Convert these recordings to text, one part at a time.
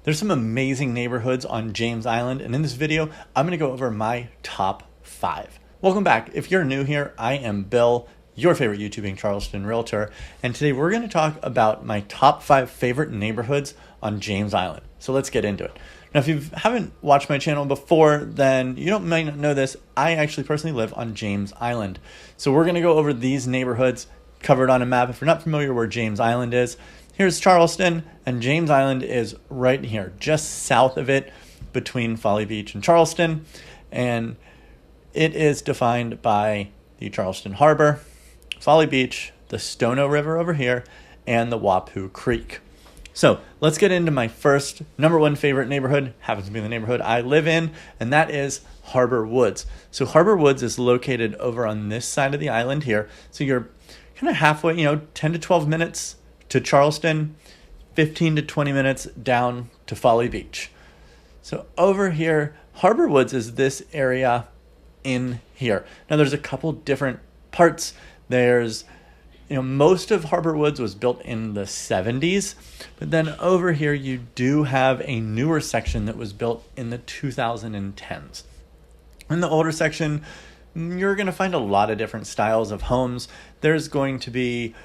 There's some amazing neighborhoods on James Island, and in this video, I'm going to go over my top 5. Welcome back. If you're new here, I am Bill, your favorite YouTubing Charleston realtor, and today we're going to talk about my top 5 favorite neighborhoods on James Island. So let's get into it. Now, if you haven't watched my channel before, then you might not know this. I actually personally live on James Island. So we're going to go over these neighborhoods covered on a map. If you're not familiar where James Island is, here's Charleston, and James Island is right here, just south of it, between Folly Beach and Charleston. And it is defined by the Charleston Harbor, Folly Beach, the Stono River over here, and the Wapoo Creek. So let's get into my first number 1 favorite neighborhood. Happens to be the neighborhood I live in, and that is Harbor Woods. So Harbor Woods is located over on this side of the island here. So you're kind of halfway, 10 to 12 minutes to Charleston, 15 to 20 minutes down to Folly Beach. So over here, Harbor Woods is this area in here. Now there's a couple different parts. There's, most of Harbor Woods was built in the 70s, but then over here you do have a newer section that was built in the 2010s. In the older section, you're going to find a lot of different styles of homes. There's going to be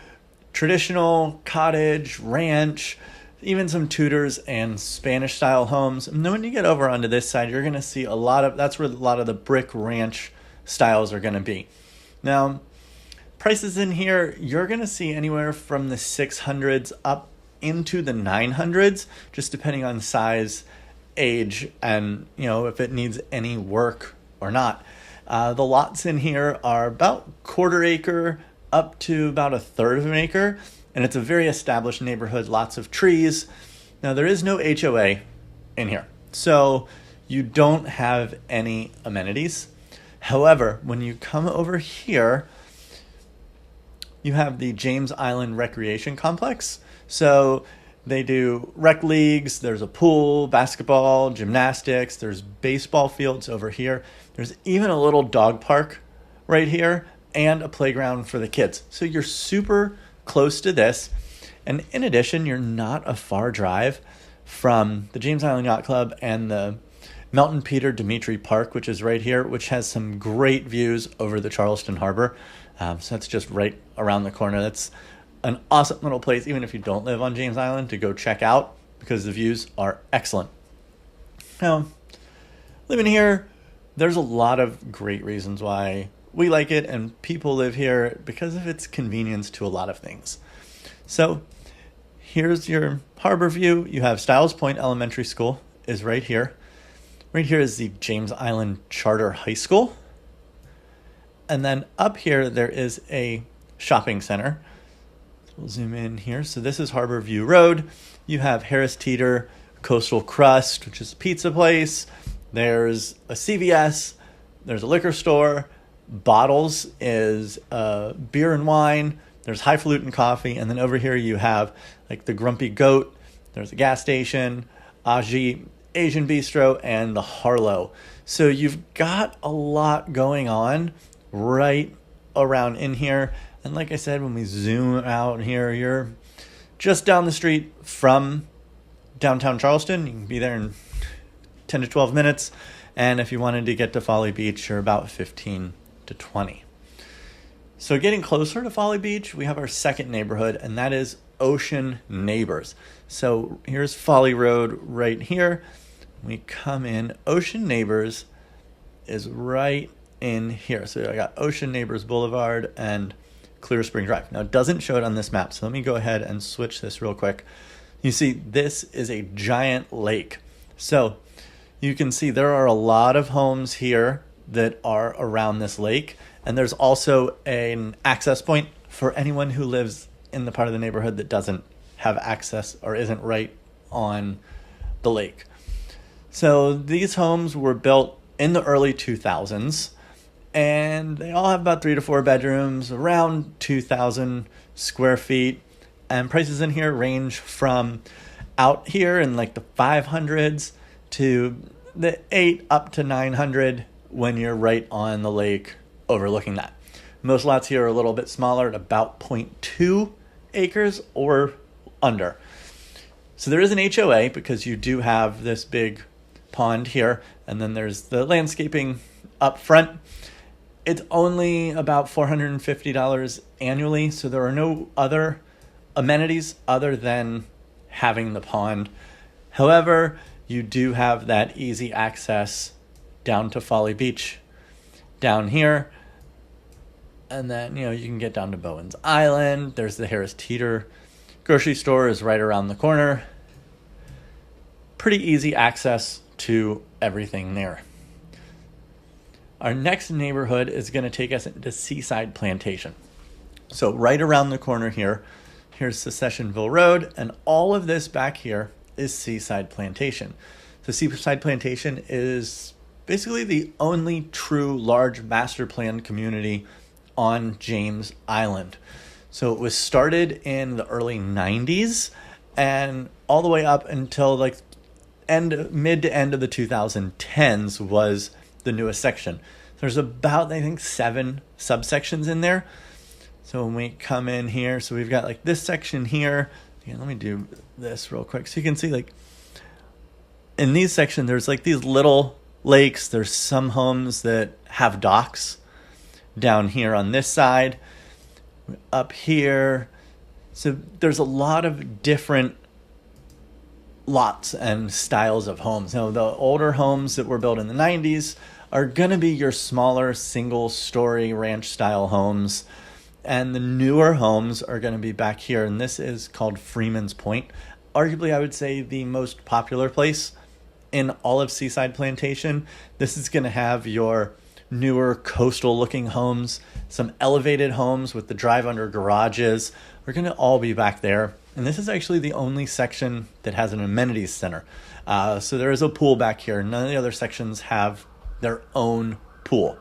traditional, cottage, ranch, even some Tudors and Spanish style homes. And then when you get over onto this side, you're going to see that's where a lot of the brick ranch styles are going to be. Now, prices in here, you're going to see anywhere from the 600s up into the 900s, just depending on size, age, and if it needs any work or not. The lots in here are about quarter acre up to about 1/3 of an acre, and it's a very established neighborhood, lots of trees. Now, there is no HOA in here, so you don't have any amenities. However, when you come over here, you have the James Island Recreation Complex. So they do rec leagues, there's a pool, basketball, gymnastics, there's baseball fields over here. There's even a little dog park right here and a playground for the kids. So you're super close to this. And in addition, you're not a far drive from the James Island Yacht Club and the Melton Peter Dimitri Park, which is right here, which has some great views over the Charleston Harbor. So that's just right around the corner. That's an awesome little place, even if you don't live on James Island, to go check out because the views are excellent. Now, living here, there's a lot of great reasons why we like it and people live here because of its convenience to a lot of things. So here's your harbor view. You have Stiles Point Elementary School is right here. Right here is the James Island Charter High School. And then up here, there is a shopping center. So we'll zoom in here. So this is Harbor View Road. You have Harris Teeter Coastal Crust, which is a pizza place. There's a CVS. There's a liquor store. Bottles is beer and wine. There's Highfalutin Coffee. And then over here you have like the Grumpy Goat. There's a gas station, Aji Asian Bistro, and the Harlow. So you've got a lot going on right around in here. And like I said, when we zoom out here, you're just down the street from downtown Charleston. You can be there in 10 to 12 minutes. And if you wanted to get to Folly Beach, you're about 15 to 20. So getting closer to Folly Beach, we have our second neighborhood, and that is Ocean Neighbors. So here's Folly Road right here. We come in, Ocean Neighbors is right in here. So I got Ocean Neighbors Boulevard and Clear Spring Drive. Now it doesn't show it on this map, so let me go ahead and switch this real quick. You see, this is a giant lake. So you can see there are a lot of homes here that are around this lake, and there's also an access point for anyone who lives in the part of the neighborhood that doesn't have access or isn't right on the lake. So these homes were built in the early 2000s, and they all have about 3 to 4 bedrooms, around 2,000 square feet, and prices in here range from out here in like the 500s to the 8 up to 900 when you're right on the lake overlooking that. Most lots here are a little bit smaller at about 0.2 acres or under. So there is an HOA because you do have this big pond here, and then there's the landscaping up front. It's only about $450 annually, so there are no other amenities other than having the pond. However, you do have that easy access down to Folly Beach down here. And then, you can get down to Bowen's Island. There's the Harris Teeter grocery store is right around the corner. Pretty easy access to everything there. Our next neighborhood is going to take us into Seaside Plantation. So right around the corner here, here's Secessionville Road, and all of this back here is Seaside Plantation. So Seaside Plantation is basically the only true large master plan community on James Island. So it was started in the early 90s and all the way up until mid to end of the 2010s was the newest section. There's about, I think, 7 subsections in there. So when we come in here, so we've got this section here. Let me do this real quick. So you can see in these sections, there's these little lakes. There's some homes that have docks down here on this side, up here. So there's a lot of different lots and styles of homes. Now, the older homes that were built in the 90s are going to be your smaller single-story ranch-style homes. And the newer homes are going to be back here. And this is called Freeman's Point. Arguably, I would say the most popular place in all of Seaside Plantation. This is going to have your newer coastal-looking homes, some elevated homes with the drive-under garages. We're going to all be back there. And this is actually the only section that has an amenities center. So there is a pool back here. None of the other sections have their own pool.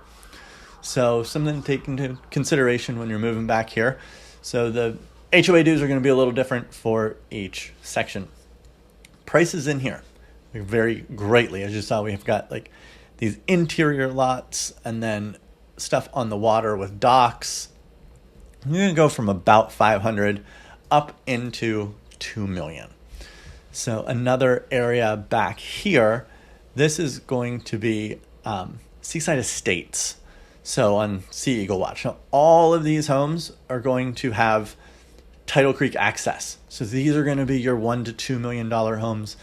So something to take into consideration when you're moving back here. So the HOA dues are going to be a little different for each section. Prices in here vary greatly. As you saw, we have got these interior lots and then stuff on the water with docks. You're going to go from about $500 up into $2 million. So another area back here, this is going to be Seaside Estates. So on Sea Eagle Watch. Now, all of these homes are going to have Tidal Creek access. So these are going to be your $1 to $2 million homes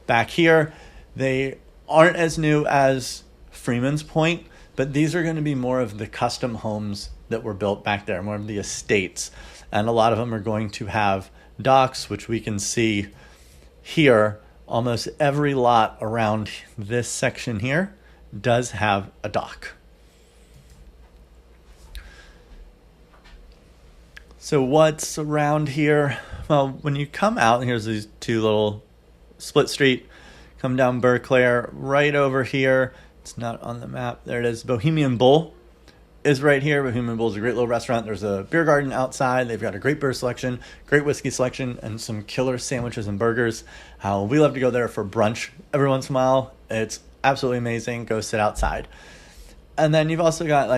back here. They aren't as new as Freeman's Point, but these are going to be more of the custom homes that were built back there, more of the estates. And a lot of them are going to have docks, which we can see here. Almost every lot around this section here does have a dock. So what's around here? Well, when you come out, here's these two little split street. Come down Berclair, right over here. It's not on the map. There it is. Bohemian Bull is right here. Bohemian Bull is a great little restaurant. There's a beer garden outside. They've got a great beer selection, great whiskey selection, and some killer sandwiches and burgers. We love to go there for brunch every once in a while. It's absolutely amazing. Go sit outside. And then you've also got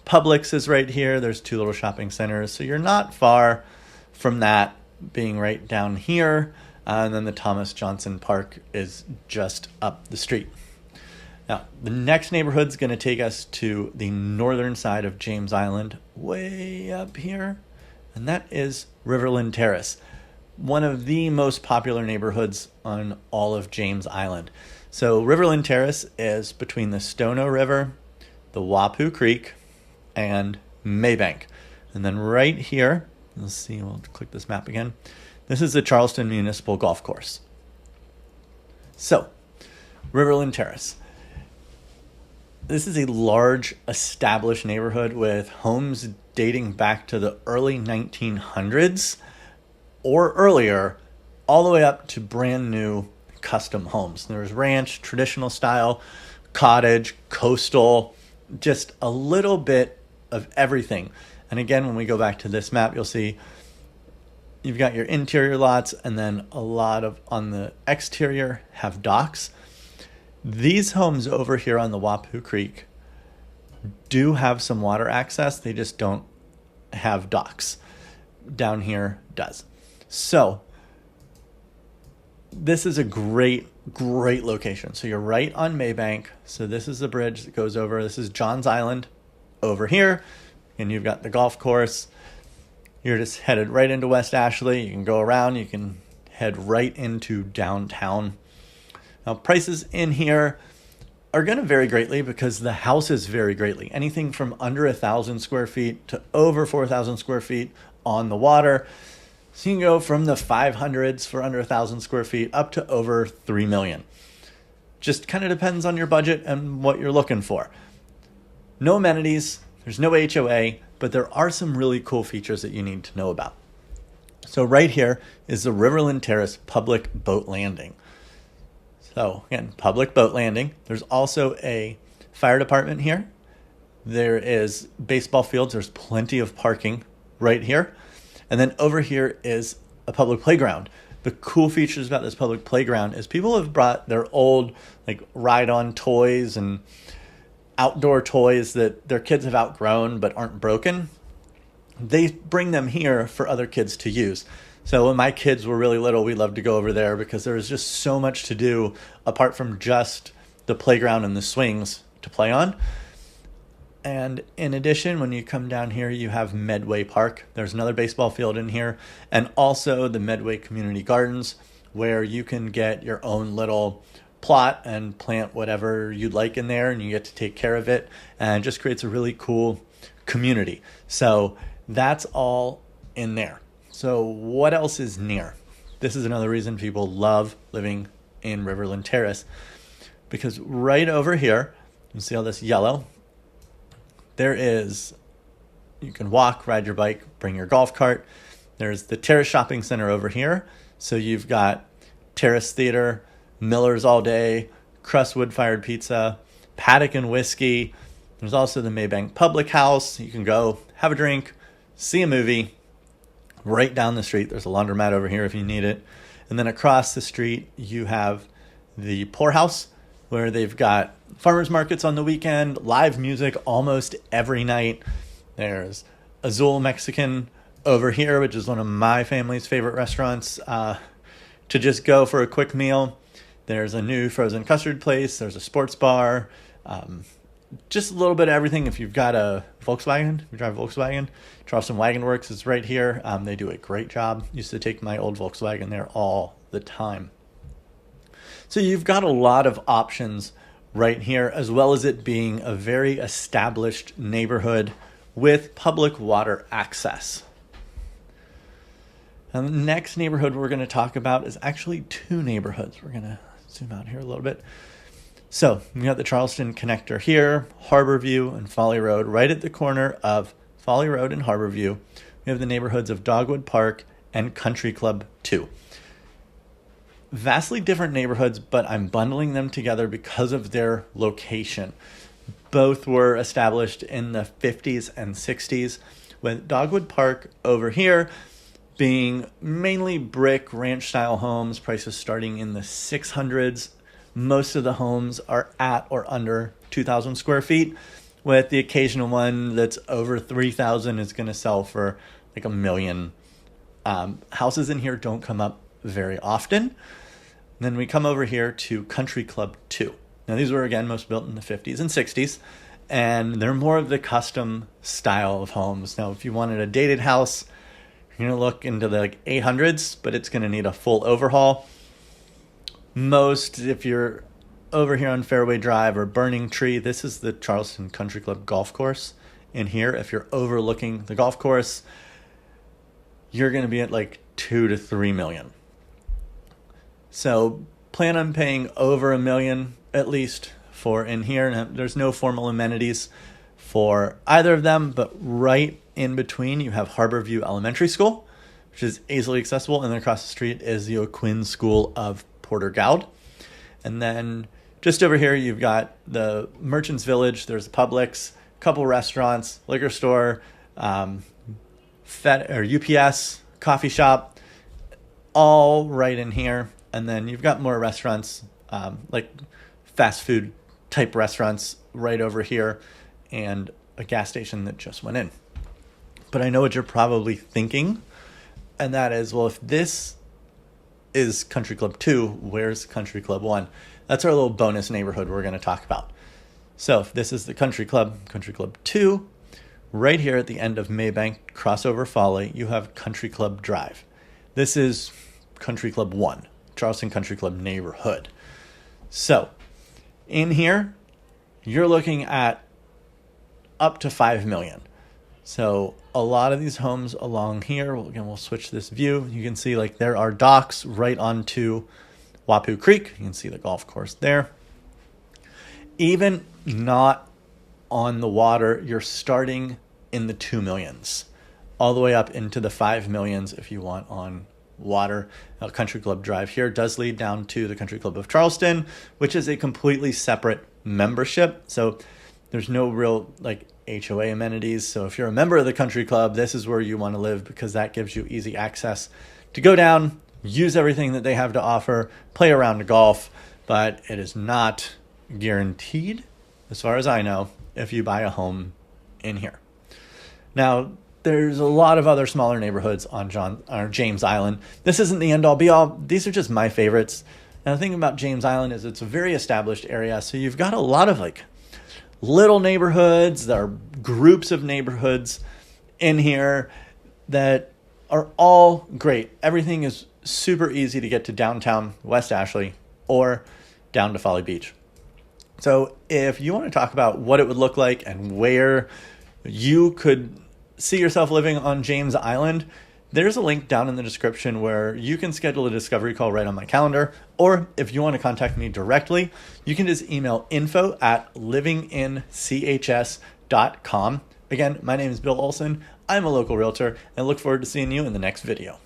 Publix is right here. There's 2 little shopping centers. So you're not far from that being right down here. And then the Thomas Johnson Park is just up the street. Now, the next neighborhood is going to take us to the northern side of James Island, way up here. And that is Riverland Terrace, one of the most popular neighborhoods on all of James Island. So Riverland Terrace is between the Stono River, the Wapoo Creek, and Maybank. And then right here, let's see, we'll click this map again. This is the Charleston Municipal Golf Course. So, Riverland Terrace. This is a large established neighborhood with homes dating back to the early 1900s or earlier, all the way up to brand new custom homes. There's ranch, traditional style, cottage, coastal, just a little bit of everything. And again, when we go back to this map, you'll see you've got your interior lots, and then a lot of on the exterior have docks. These homes over here on the Wapoo Creek do have some water access. They just don't have docks. Down here does. So this is a great location. So you're right on Maybank. So this is the bridge that goes over. This is Johns Island over here. And you've got the golf course. You're just headed right into West Ashley. You can go around. You can head right into downtown. Now, prices in here are going to vary greatly because the houses vary greatly. Anything from under 1,000 square feet to over 4,000 square feet on the water. So you can go from the 500s for under 1,000 square feet up to over 3 million. Just kind of depends on your budget and what you're looking for. No amenities, there's no HOA, but there are some really cool features that you need to know about. So right here is the Riverland Terrace public boat landing. So again, public boat landing. There's also a fire department here. There is baseball fields. There's plenty of parking right here. And then over here is a public playground. The cool features about this public playground is people have brought their old ride-on toys and outdoor toys that their kids have outgrown but aren't broken. They bring them here for other kids to use. So when my kids were really little, we loved to go over there because there was just so much to do apart from just the playground and the swings to play on. And in addition, when you come down here, you have Medway Park. There's another baseball field in here, and also the Medway Community Gardens, where you can get your own little plot and plant whatever you'd like in there, and you get to take care of it, and it just creates a really cool community. So that's all in there. So what else is near? This is another reason people love living in Riverland Terrace, because right over here, you see all this yellow? You can walk, ride your bike, bring your golf cart. There's the Terrace Shopping Center over here. So you've got Terrace Theater, Miller's All Day, Crust Wood-Fired Pizza, Paddock and Whiskey. There's also the Maybank Public House. You can go have a drink, see a movie. Right down the street, there's a laundromat over here if you need it. And then across the street, you have the Poorhouse, where they've got farmers markets on the weekend, live music almost every night. There's Azul Mexican over here, which is one of my family's favorite restaurants to just go for a quick meal. There's a new frozen custard place. There's a sports bar. Just a little bit of everything. If you've got a Volkswagen, if you drive a Volkswagen, Charleston Wagon Works is right here. They do a great job. Used to take my old Volkswagen there all the time. So you've got a lot of options right here, as well as it being a very established neighborhood with public water access. And the next neighborhood we're going to talk about is actually two neighborhoods. We're going to zoom out here a little bit. So we got the Charleston connector here, Harborview and Folly Road. Right at the corner of Folly Road and Harborview, we have the neighborhoods of Dogwood Park and Country Club 2. Vastly different neighborhoods, but I'm bundling them together because of their location. Both were established in the 50s and 60s, with Dogwood Park over here being mainly brick ranch-style homes, prices starting in the 600s. Most of the homes are at or under 2,000 square feet, with the occasional one that's over 3,000 is going to sell for like $1 million. Houses in here don't come up very often. Then we come over here to Country Club 2. Now these were, again, most built in the 50s and 60s, and they're more of the custom style of homes. Now, if you wanted a dated house, you're going to look into the 800s, but it's going to need a full overhaul. Most, if you're over here on Fairway Drive or Burning Tree, this is the Charleston Country Club golf course in here. If you're overlooking the golf course, you're going to be at like 2 to 3 million. So plan on paying over $1 million at least for in here. And there's no formal amenities for either of them, but right in between you have Harborview Elementary School, which is easily accessible, and then across the street is the O'Quinn School of Porter Gaud. And then just over here you've got the Merchants Village. There's Publix, a couple restaurants, liquor store, UPS, coffee shop, all right in here. And then you've got more restaurants, like fast food type restaurants right over here, and a gas station that just went in. But I know what you're probably thinking, and that is, well, if this is Country Club 2. Where's Country Club 1? That's our little bonus neighborhood we're going to talk about. So if this is the Country Club 2, right here at the end of Maybank, crossover Folly, you have Country Club Drive. This is Country Club 1, Charleston Country Club neighborhood. So in here, you're looking at up to 5 million. So a lot of these homes along here, again, we'll switch this view. You can see like there are docks right onto Wapoo Creek. You can see the golf course there. Even not on the water, you're starting in the 2 millions, all the way up into the 5 millions if you want on water. Country Club Drive here does lead down to the Country Club of Charleston, which is a completely separate membership. So there's no real like HOA amenities. So if you're a member of the country club, this is where you want to live because that gives you easy access to go down, use everything that they have to offer, play around the golf, but it is not guaranteed, as far as I know, if you buy a home in here. Now, there's a lot of other smaller neighborhoods on James Island. This isn't the end all be all. These are just my favorites. And the thing about James Island is it's a very established area. So you've got a lot of like little neighborhoods. There are groups of neighborhoods in here that are all great. Everything is super easy to get to downtown West Ashley or down to Folly Beach. So if you want to talk about what it would look like and where you could see yourself living on James Island, there's a link down in the description where you can schedule a discovery call right on my calendar. Or if you want to contact me directly, you can just email info@livinginchs.com. Again, my name is Bill Olson. I'm a local realtor and look forward to seeing you in the next video.